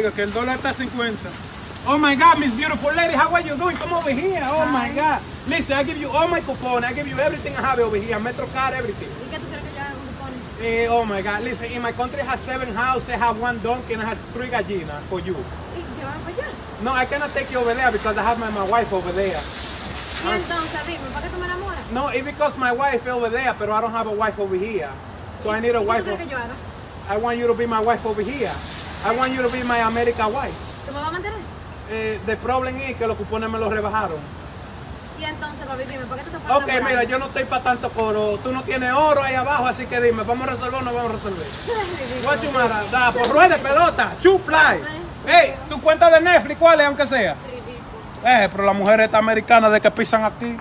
Que el dólar está a 50. Oh my God, Miss Beautiful Lady, how are you doing? Come over here. Oh my God. Listen, I give you all my coupons. I give you everything I have over here. MetroCard, everything. ¿Y qué tú quieres que yo haga con cupón? Oh my God. Listen, in my country has 7 houses, I have 1 donkey, and I have 3 gallinas for you. ¿Y llevan para allá? No, I cannot take you over there because I have my wife over there. Y entonces, dime, ¿para qué tú me enamoras? No, it's because my wife over there, but I don't have a wife over here. So I need a ¿Y qué wife. tú quieres que yo haga? I want you to be my wife over here. I want you to be my American wife. ¿Tú me vas a mantener? The problem is que los cupones me los rebajaron. Y entonces, papi, dime, ¿para qué tú te pones Ok, mira, yo no estoy para tanto coro. Tú no tienes oro ahí abajo, así que dime, ¿vamos a resolver o no vamos a resolver? What you matter? Da, por rueda de pelota, two fly. Hey, ¿tu cuenta de Netflix cuál es, aunque sea? Ridículo. Pero las mujeres estas americanas de que pisan aquí.